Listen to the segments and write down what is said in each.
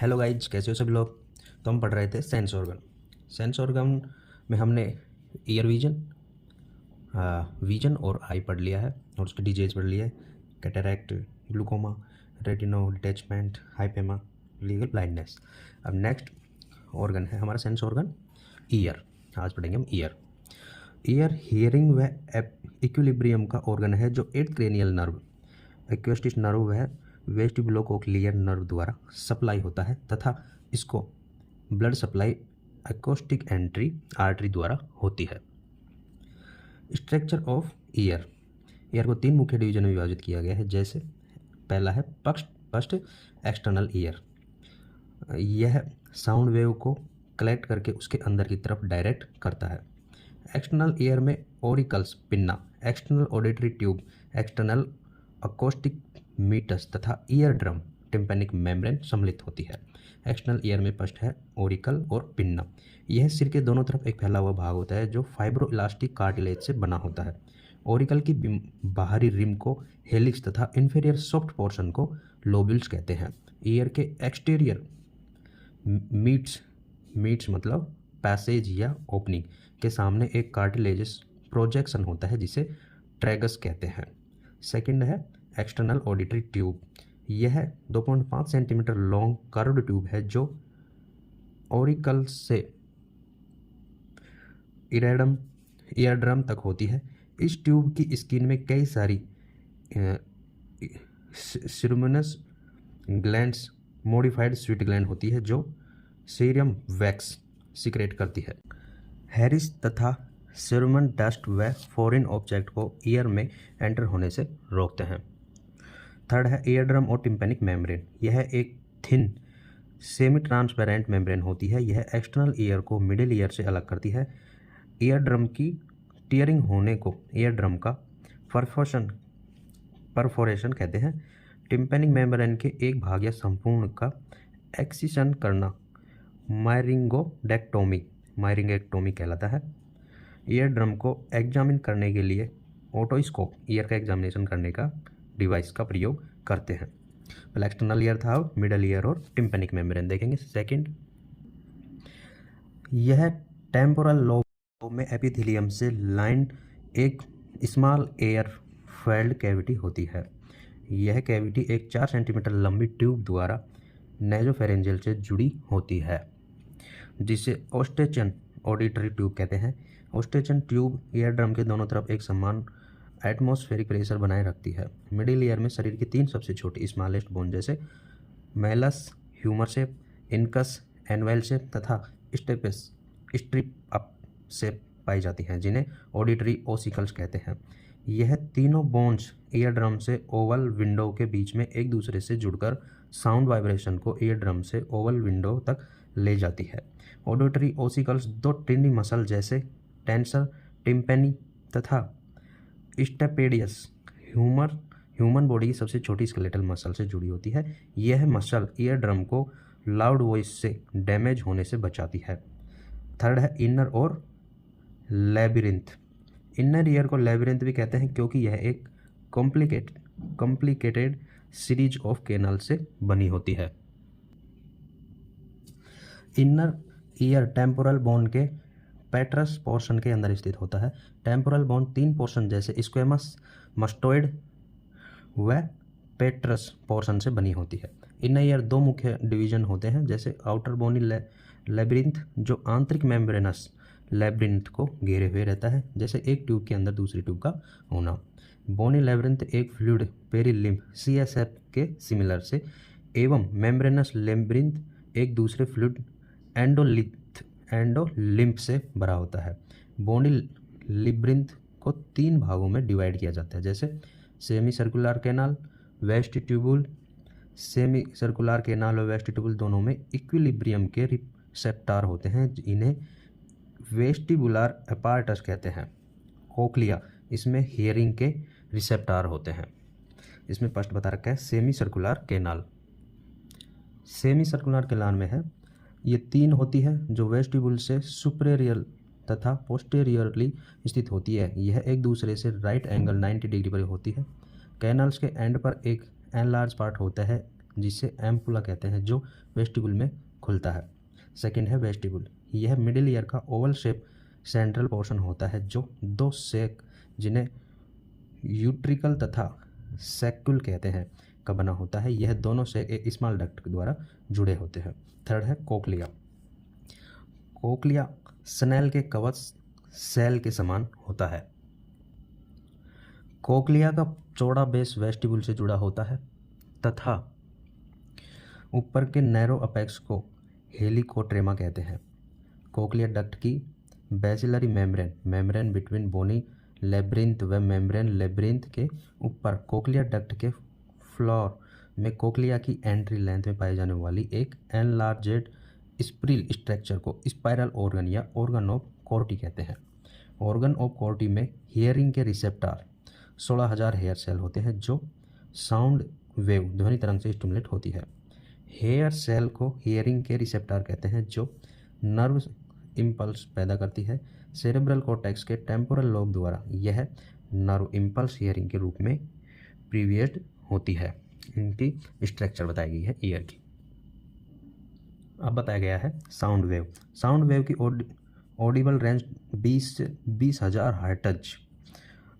Hello guys, कैसे हो सब लोग। तो हम पढ़ रहे थे सेंस ऑर्गन। सेंस ऑर्गन में हमने ईयर विजन और आई पढ़ लिया है और उसके डिजीज पढ़ लिया है। Cataract, glaucoma, रेटिनो detachment, हाइपेमा, legal blindness. अब नेक्स्ट ऑर्गन है हमारा सेंस ऑर्गन ईयर। आज पढ़ेंगे हम ईयर। ईयर हियरिंग व इक्विलिब्रियम का ऑर्गन है जो एट क्रेनियल नर्व, एक्वेस्टिस नर्व व वेस्टिबुलोकोक्लियर नर्व द्वारा सप्लाई होता है तथा इसको blood supply acoustic entry artery द्वारा होती है। Structure of year. ईयर को तीन मुख्य डिवीजन में विभाजित किया गया है। जैसे पहला है फर्स्ट एक्सटर्नल ईयर। यह साउंड वेव को कलेक्ट करके उसके अंदर की तरफ डायरेक्ट करता है। एक्सटर्नल ईयर में oracles, pinna, external auditory tube, external acoustic meatus तथा ईयर ड्रम, टिम्पैनिक मेम्ब्रेन सम्मिलित होती है। एक्सटर्नल ईयर में फर्स्ट है ओरिकल और पिन्ना। यह सिर के दोनों तरफ एक फैला हुआ भाग होता है जो फाइब्रो इलास्टिक कार्टिलेज से बना होता है। ओरिकल की बाहरी रिम को हेलिक्स तथा इंफीरियर सॉफ्ट पोर्शन को लोब्यूल्स कहते हैं। ईयर के एक्सटीरियर मीट्स मतलब पैसेज या ओपनिंग के सामने एक कार्टिलेजस प्रोजेक्शन होता है जिसे ट्रैगस कहते हैं। सेकंड है एक्सटर्नल ऑडिटरी ट्यूब। यह 2.5 सेंटीमीटर लॉन्ग कर्व्ड ट्यूब है जो ओरिकल से ईयरड्रम तक होती है। इस ट्यूब की स्किन में कई सारी सिरुमिनस ग्लैंड्स, मॉडिफाइड स्वीट ग्लैंड होती है जो सीरम वैक्स सीक्रेट करती है। हैरिस तथा सिरुमन डस्ट व फॉरेन ऑब्जेक्ट को ईयर में एंटर होने से रोकते हैं। थर्ड है ईयर ड्रम और टिम्पैनिक मेम्ब्रेन। यह एक थिन सेमी ट्रांसपेरेंट मेम्ब्रेन होती है। यह एक्सटर्नल ईयर को मिडिल ईयर से अलग करती है। ईयर ड्रम की टीयरिंग होने को ईयर ड्रम का परफोरेशन कहते हैं। टिम्पैनिक मेम्ब्रेन के एक भाग या संपूर्ण का एक्सिशन करना मायरिंगेक्टोमी कहलाता है। ईयर ड्रम को एग्जामिन करने के लिए ओटोस्कोप ईयर का एग्जामिनेशन करने का डिवाइस का प्रयोग करते हैं। पहले एक्सटर्नल ईयर था, मिडल ईयर और टिम्पैनिक मेम्ब्रेन देखेंगे। सेकंड, यह टेम्पोरल लोब में एपिथेलियम से लाइंड एक स्मॉल एयर फेल्ड कैविटी होती है। यह कैविटी एक 4 सेंटीमीटर लंबी ट्यूब द्वारा नेजोफेरेंजियल से जुड़ी होती है जिसे ओस्टेचन ऑडिटरी ट्यूब कहते हैं। ओस्टेचन ट्यूब ईयर ड्रम के दोनों तरफ एक समान एटमॉस्फेरिक प्रेशर बनाए रखती है। मिडिल ईयर में शरीर की 3 सबसे छोटी स्मॉलेस्ट बोन जैसे malleus, hammer shape, incus, anvil shape तथा स्ट्रिप अप शेप पाई जाती हैं जिन्हें ऑडिटरी ओसिकल्स कहते हैं। यह तीनों बोन्स ईयर ड्रम से ओवल विंडो के बीच में एक दूसरे से जुड़कर साउंड वाइब्रेशन को ईयर ड्रम से ओवल विंडो तक ले जाती है। ऑडिटरी ओसिकल्स 2 टिनी मसल जैसे टेंसर, टिम्पैनी तथा स्टेपेडियस ह्यूमन बॉडी की सबसे छोटी स्केलेटल मसल से जुड़ी होती है। यह मसल ईयर ड्रम को लाउड वॉइस से डैमेज होने से बचाती है। थर्ड है इनर और लेबिरिंथ। इनर ईयर को लेबिरिंथ भी कहते हैं क्योंकि यह एक कॉम्प्लिकेटेड सीरीज ऑफ कैनाल से बनी होती है। इनर ईयर टेम्पोरल बोन के पेट्रस पोर्शन के अंदर स्थित होता है। टेम्पोरल बोन 3 पोर्शन जैसे स्क्वेमस, मस्टोइड व पेट्रस पोर्शन से बनी होती है। इनर ईयर 2 मुख्य डिवीजन होते हैं जैसे आउटर बोनी लेब्रिंथ जो आंतरिक मेम्ब्रेनस लेब्रिंथ को घेरे हुए रहता है, जैसे एक ट्यूब के अंदर दूसरी ट्यूब का होना। बोनी लेब्रिंथ एक फ्लूइड पेरीलिम्फ CSF के सिमिलर से एवं मेम्ब्रेनस लेब्रिंथ एक दूसरे फ्लूइड एंडोलिम्फ से भरा होता है। बोनी लेब्रिंथ को 3 भागों में डिवाइड किया जाता है जैसे semi circular canal, vestibule. Semi circular canal और वेस्टिट्यूबुल दोनों में इक्विलिब्रियम के रिसेप्टर होते हैं, इन्हें वेस्टिबुलर अपार्टस कहते हैं। कोक्लिया, इसमें हियरिंग के रिसेप्टर होते हैं। इसमें फर्स्ट बता रखा है semi circular canal. Semi circular canal में है ये 3 होती है जो वेस्टिबुल से सुपीरियर तथा पोस्टेरियरली स्थित होती है। यह एक दूसरे से राइट एंगल 90 डिग्री पर होती है। कैनल्स के एंड पर एक एनलार्ज पार्ट होता है जिसे एम्पुला कहते हैं, जो वेस्टिबुल में खुलता है। सेकंड है वेस्टिबुल, यह मिडिल ईयर का ओवल शेप सेंट्रल पोर्शन होता है जो दो सेक, जिन्हें यूट्रिकल तथा सैक्युल कहते हैं, का बना होता है। यह दोनों से एक स्मॉल डक्ट के द्वारा जुड़े होते हैं। थर्ड है कोक्लिया। कोक्लिया स्नेल के कवच सेल के समान होता है। कोक्लिया का चौड़ा बेस वेस्टिबुल से जुड़ा होता है तथा ऊपर के नैरो अपेक्स को हेलिकोट्रेमा कहते हैं। कोक्लिया डक्ट की बेसिलरी मेम्ब्रेन बिटवीन बोनी लेब्रिंथ व मेम्ब्रेन लेब्रिंथ के ऊपर कोक्लिया डक्ट के फ्लोर में कोक्लिया की एंट्री लेंथ में पाई जाने वाली एक एनलार्जेड स्प्रिल स्ट्रक्चर को स्पाइरल ऑर्गन या ऑर्गन ऑफ कॉर्टी कहते हैं। ऑर्गन ऑफ कॉर्टी में हियरिंग के रिसेप्टर 16,000 हेयर सेल होते हैं जो साउंड वेव ध्वनि तरंग से स्टिमुलेट होती है। हेयर सेल को हियरिंग के रिसेप्टर कहते हैं जो नर्व इम्पल्स पैदा करती है। सेरेब्रल कॉर्टेक्स के टेम्पोरल लोब द्वारा यह नर्व इम्पल्स हियरिंग के रूप में प्रीवियस्ड होती है। इनकी स्ट्रक्चर बताई गई है ईयर की। अब बताया गया है साउंड वेव। साउंड वेव की ऑडिबल रेंज 20 से 20,000 हर्ट्ज।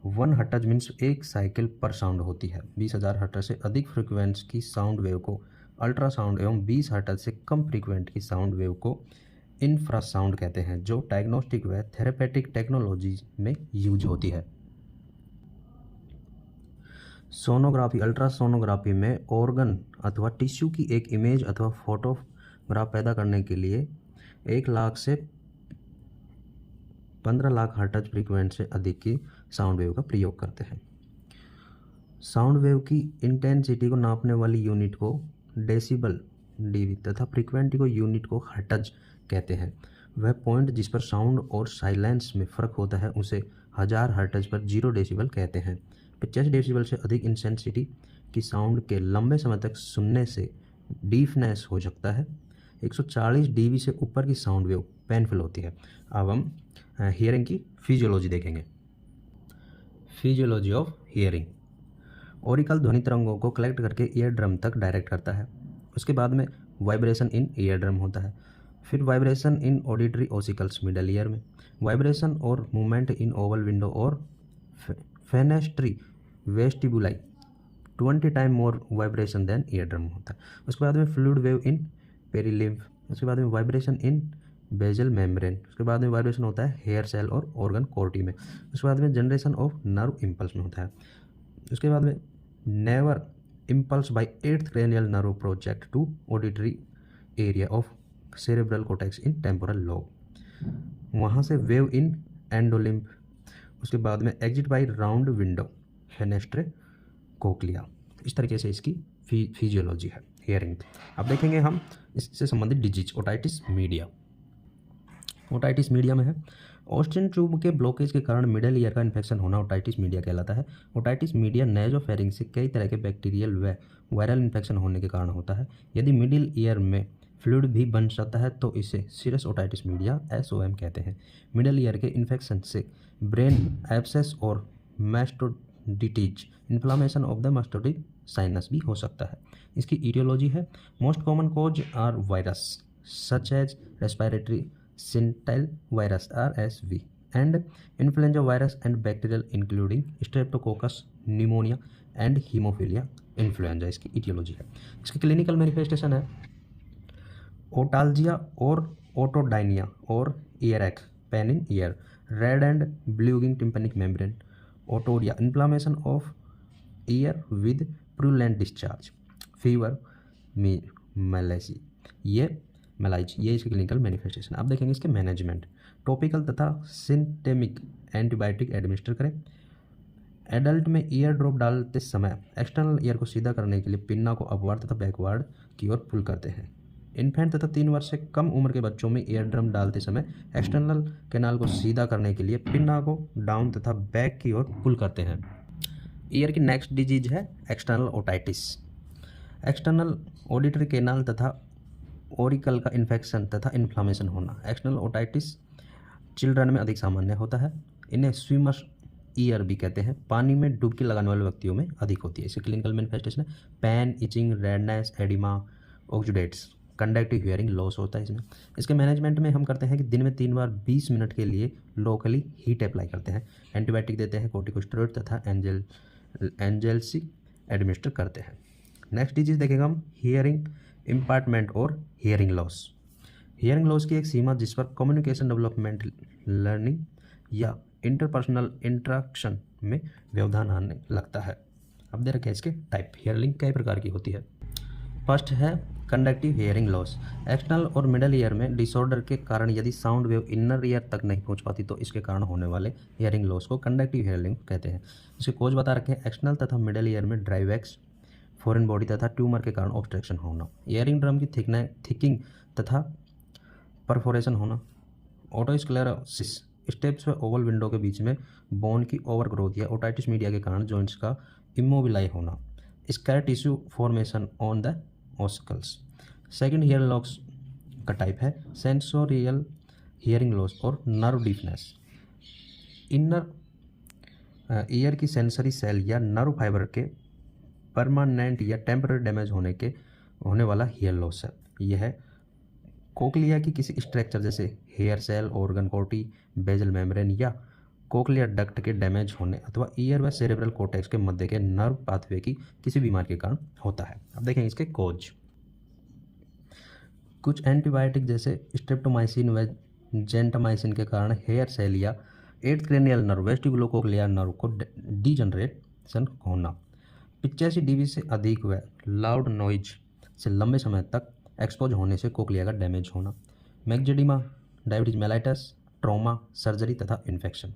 1 हर्ट्ज मीन्स एक साइकिल पर साउंड होती है। 20,000 हर्ट्ज से अधिक फ्रीक्वेंसी की साउंड वेव को अल्ट्रासाउंड एवं 20 हर्ट्ज से कम फ्रीक्वेंट की साउंड वेव को इंफ्रासाउंड कहते हैं, जो डायग्नोस्टिक व थेरेपेटिक टेक्नोलॉजी में यूज होती है। सोनोग्राफी। अल्ट्रासोनोग्राफी में ऑर्गन अथवा टिश्यू की एक इमेज अथवा फोटोग्राफ पैदा करने के लिए 1 लाख से 15 लाख हर्ट्ज फ्रीक्वेंट से अधिक की साउंड वेव का प्रयोग करते हैं। साउंड वेव की इंटेंसिटी को नापने वाली यूनिट को डेसिबल डीबी तथा फ्रीक्वेंसी को यूनिट को हर्ट्ज कहते हैं। वह पॉइंट जिस पर साउंड और साइलेंस में फ़र्क होता है उसे 1000 हर्ट्ज पर 0 डेसिबल कहते हैं। 50 डेसिबल से अधिक इंटेंसिटी की साउंड के लंबे समय तक सुनने से डीफनेस हो सकता है। 140 डीबी से ऊपर की साउंड वेव पेनफुल होती है। अब हम हियरिंग की फिजियोलॉजी देखेंगे। Physiology of hearing. ओरिकल ध्वनि तरंगों को कलेक्ट करके ईयर ड्रम तक डायरेक्ट करता है। उसके बाद में वाइब्रेशन इन ईयर ड्रम होता है। फिर vibration in auditory ossicles middle ear में। वाइब्रेशन और मूवमेंट इन ओवल विंडो और fenestra vestibuli 20 time more vibration than ear drum होता है। उसके बाद में फ्लूइड वेव इन पेरीलिम्फ। उसके बाद में वाइब्रेशन इन बेजल मेम्ब्रेन। उसके बाद में वाइब्रेशन होता है हेयर सेल और ऑर्गन कॉर्टी में। उसके बाद में जनरेशन ऑफ नर्व इम्पल्स में होता है। उसके बाद में nerve impulse by 8th cranial nerve project to auditory area of cerebral cortex in temporal lobe. वहाँ से वेव इन एंडोलिम्फ। उसके बाद में exit by round window fenestrae cochleae. इस तरीके से इसकी फिजियोलॉजी है हियरिंग। अब देखेंगे हम इससे संबंधित disease. Otitis media. Otitis media में है ऑस्टिन ट्यूब के ब्लॉकेज के कारण मिडल ईयर का इन्फेक्शन होना ओटाइटिस मीडिया कहलाता है। ओटाइटिस मीडिया नेजोफेरिंग से कई तरह के बैक्टीरियल व वायरल इन्फेक्शन होने के कारण होता है। यदि मिडिल ईयर में फ्लूइड भी बन जाता है तो इसे सीरस ओटाइटिस मीडिया SOM कहते हैं। मिडल ईयर के इन्फेक्शन से ब्रेन एब्सेस और mastoiditis inflammation of the mastoid sinus भी हो सकता है। इसकी ईटियोलॉजी है most common cause are virus such as respiratory syncytial virus RSV and influenza virus and bacterial including streptococcus pneumoniae and haemophilus influenzae. इसकी aetiology है। इसकी क्लिनिकल मैनिफेस्टेशन है ओटाल्जिया और ओटोडाइनिया और ear aches pain in ear red and bulging tympanic membrane otorrhoea inflammation of ear with purulent discharge fever malaise ये इसकी clinical manifestation. अब देखेंगे इसके मैनेजमेंट। टॉपिकल तथा सिंटेमिक एंटीबायोटिक एडमिनिस्टर करें। एडल्ट में ईयर ड्रॉप डालते समय एक्सटर्नल ईयर को सीधा करने के लिए पिन्ना को अपवर्ड तथा बैकवर्ड की ओर पुल करते हैं। इन्फेंट तथा 3 वर्ष से कम उम्र के बच्चों में ईयर ड्रम डालते समय एक्सटर्नल कैनाल को सीधा करने के लिए पिन्ना को डाउन तथा बैक की ओर पुल करते हैं। ईयर की नेक्स्ट डिजीज है external otitis. External auditory canal तथा ओरिकल का इन्फेक्शन तथा इन्फ्लामेशन होना। एक्सटर्नल ओटाइटिस चिल्ड्रन में अधिक सामान्य होता है। इन्हें स्विमर्स ईयर भी कहते हैं, पानी में डुबकी लगाने वाले व्यक्तियों में अधिक होती है। इसके क्लिनिकल मैनिफेस्टेशन है pain, itching, redness, oedema, exudates, conductive hearing loss होता है इसमें। इसके मैनेजमेंट में हम करते हैं कि दिन में 3 बार 20 मिनट के लिए लोकली हीट अप्लाई करते हैं, एंटीबायोटिक देते हैं, कोर्टिकोस्टेरॉइड तथा एंजेल्सिक एडमिनिस्टर करते हैं। नेक्स्ट डिजीज देखेंगे हम हियरिंग इम्पार्टमेंट और हियरिंग लॉस। हियरिंग लॉस की एक सीमा जिस पर कम्युनिकेशन डेवलपमेंट, लर्निंग या इंटरपर्सनल इंटरेक्शन में व्यवधान आने लगता है। अब दे रखे इसके टाइप। हियरिंग कई प्रकार की होती है। फर्स्ट है कंडक्टिव हियरिंग लॉस। एक्सटर्नल और मिडल ईयर में डिसऑर्डर के कारण यदि साउंड वेव इनर ईयर तक नहीं पहुंच पाती तो इसके कारण होने वाले हियरिंग लॉस को कंडक्टिव हियरिंग कहते हैं। इसके कोज बता रखे हैं एक्सटर्नल तथा मिडल ईयर में ड्राइवैक्स, फॉरेन बॉडी तथा ट्यूमर के कारण ऑब्स्ट्रक्शन होना, हियरिंग ड्रम की थिकिंग तथा परफोरेशन होना, ऑटोस्क्लेरोसिस, स्टेप्स व ओवल विंडो के बीच में बोन की ओवरग्रोथ या ओटाइटिस मीडिया के कारण जॉइंट्स का इमोबिलाई होना, scar tissue formation on the ossicles. Second hearing loss का टाइप है सेंसोरियल हियरिंग लॉस और नर्व डीफनेस। इनर ईयर की सेंसरी सेल या नर्व फाइबर के परमानेंट या टेम्पररी डैमेज होने वाला हियर लॉस है। यह कोक्लिया की किसी स्ट्रक्चर जैसे hair cell, organ कॉर्टी, bezel membrane या कोक्लियर डक्ट के डैमेज होने अथवा ईयर व सेरेब्रल कॉर्टेक्स के मध्य के नर्व पाथवे की किसी बीमारी के कारण होता है। अब देखेंगे इसके कोज। कुछ एंटीबायोटिक जैसे स्ट्रेप्टोमाइसिन व जेंटामाइसिन के कारण हेयर सेल या 8th cranial nerve, vestibulocochlear nerve को डीजनरेशन होना, 85 dB से अधिक व लाउड नॉइज से लंबे समय तक एक्सपोज होने से कोक्लिया का डैमेज होना, myxoedema, diabetes mellitus, trauma, surgery तथा इन्फेक्शन,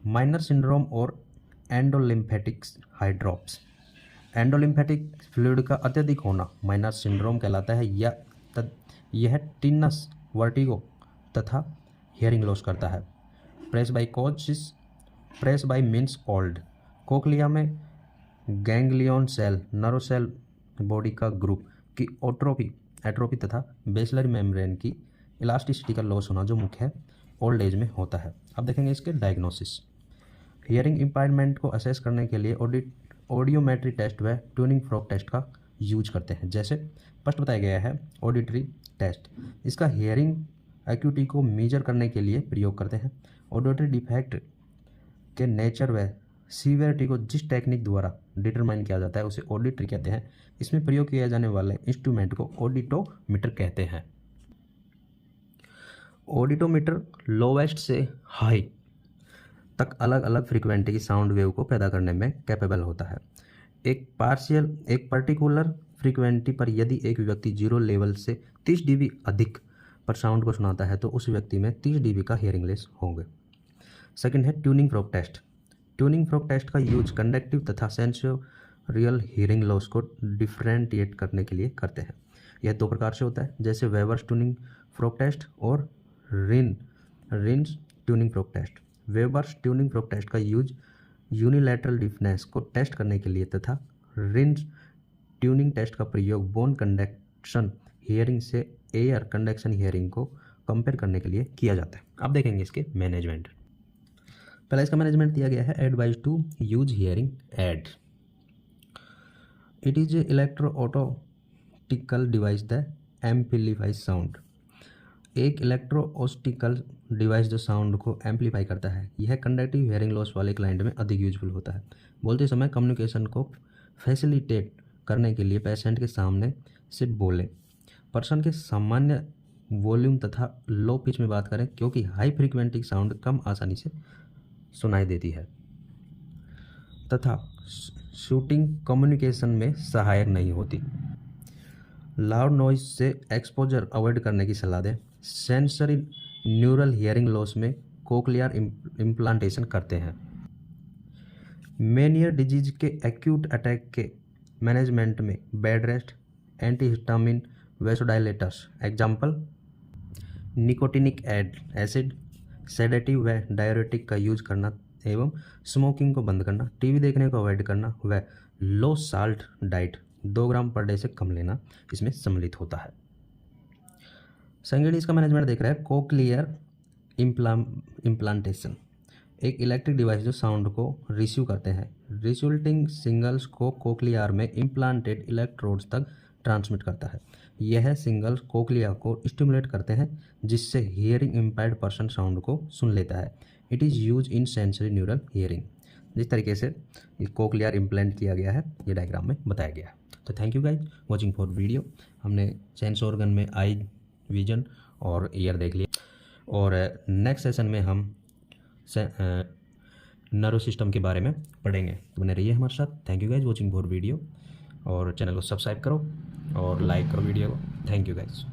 माइनर सिंड्रोम और एंडोलिम्फेटिक हाइड्रोप्स। एंडोलिम्फेटिक फ्लूइड का अत्यधिक होना माइनर सिंड्रोम कहलाता है। यह टिनस, वर्टिगो तथा हियरिंग लॉस करता है। Presbycusis, presby means old, cochlea में ganglion cell, nerve cell body का ग्रुप की एट्रोपी तथा बेसलरी मेम्ब्रेन की इलास्टिसिटी का लॉस होना जो मुख्य है ओल्ड एज में होता है। अब देखेंगे इसके डायग्नोसिस। हियरिंग इम्पायरमेंट को असेस करने के लिए ऑडियोमेट्री टेस्ट व ट्यूनिंग फ्रॉक टेस्ट का यूज करते हैं। जैसे फर्स्ट बताया गया है ऑडिटरी टेस्ट, इसका हियरिंग एक्यूटी को मेजर करने के लिए प्रयोग करते हैं। ऑडिटरी डिफेक्ट के नेचर व सीवियरिटी को जिस टेक्निक द्वारा डिटरमाइन किया जाता है उसे ऑडिटरी कहते हैं। इसमें प्रयोग किए जाने वाले इंस्ट्रूमेंट को ऑडिटोमीटर कहते हैं। ऑडिटोमीटर लोवेस्ट से हाई तक अलग अलग फ्रीक्वेंसी की साउंड वेव को पैदा करने में कैपेबल होता है। एक पर्टिकुलर फ्रीक्वेंसी पर यदि एक व्यक्ति 0 लेवल से 30 dB अधिक पर साउंड को सुनाता है तो उस व्यक्ति में 30 dB का हियरिंग लॉस होंगे। सेकंड है tuning fork test. Tuning fork test का यूज कंडक्टिव तथा सेंसोरियल हियरिंग लॉस को डिफरेंशिएट करने के लिए करते हैं। यह 2 प्रकार से होता है, जैसे वेवर्स ट्यूनिंग फ्रॉक टेस्ट और Rinne's tuning fork test. Weber's tuning fork test का यूज यूनिलैटरल डिफनेस को टेस्ट करने के लिए तथा रिन्स ट्यूनिंग टेस्ट का प्रयोग बोन कंडक्शन हियरिंग से एयर कंडक्शन हियरिंग को कंपेयर करने के लिए किया जाता है। अब देखेंगे इसके मैनेजमेंट। पहला इसका मैनेजमेंट दिया गया है advise to use hearing aid. It is electro optical device the amplify sound. एक इलेक्ट्रो ऑप्टिकल डिवाइस जो साउंड को एम्पलीफाई करता है, यह कंडक्टिव हियरिंग लॉस वाले क्लाइंट में अधिक यूजफुल होता है। बोलते समय कम्युनिकेशन को फैसिलिटेट करने के लिए पेशेंट के सामने से बोलें। पर्सन के सामान्य वॉल्यूम तथा लो पिच में बात करें क्योंकि हाई फ्रीक्वेंसी साउंड कम आसानी से सुनाई देती है तथा शूटिंग कम्युनिकेशन में सहायक नहीं होती। लाउड नॉइज से एक्सपोजर अवॉइड करने की सलाह दें। सेंसरी न्यूरल हियरिंग लॉस में कोक्लियर इम्प्लांटेशन करते हैं। मेनियर डिजीज के एक्यूट अटैक के मैनेजमेंट में bed rest, antihistamine, vasodilators, example nicotinic acid, sedative व डायरेटिक का यूज करना एवं स्मोकिंग को बंद करना, टीवी देखने को अवॉइड करना व लो साल्ट डाइट 2 ग्राम पर डे से कम लेना इसमें सम्मिलित होता है। सेकेंड इसका मैनेजमेंट देख रहा है कोक्लियर इम्प्लांटेशन। एक इलेक्ट्रिक डिवाइस जो साउंड को रिसीव करते हैं। रिजल्टिंग सिग्नल्स को कोक्लियर में इम्प्लांटेड इलेक्ट्रोड्स तक ट्रांसमिट करता है। यह सिग्नल्स कोक्लिया को स्टिमुलेट करते हैं, जिससे हियरिंग इम्पेयर्ड पर्सन साउंड को सुन लेता है। It is use in sensory neural hearing. जिस तरीके से कोक्लियर इम्प्लांट किया गया है, ये डायग्राम में बताया गया है। तो thank you guys watching for video. हमने सेंस ऑर्गन में आई, विजन और ईयर देख लिया, और नेक्स्ट सेशन में हम नर्व सिस्टम के बारे में पढ़ेंगे। तो बने रहिए हमारे साथ। Thank you guys watching for video, और चैनल को सब्सक्राइब करो और लाइक करो वीडियो को। Thank you guys.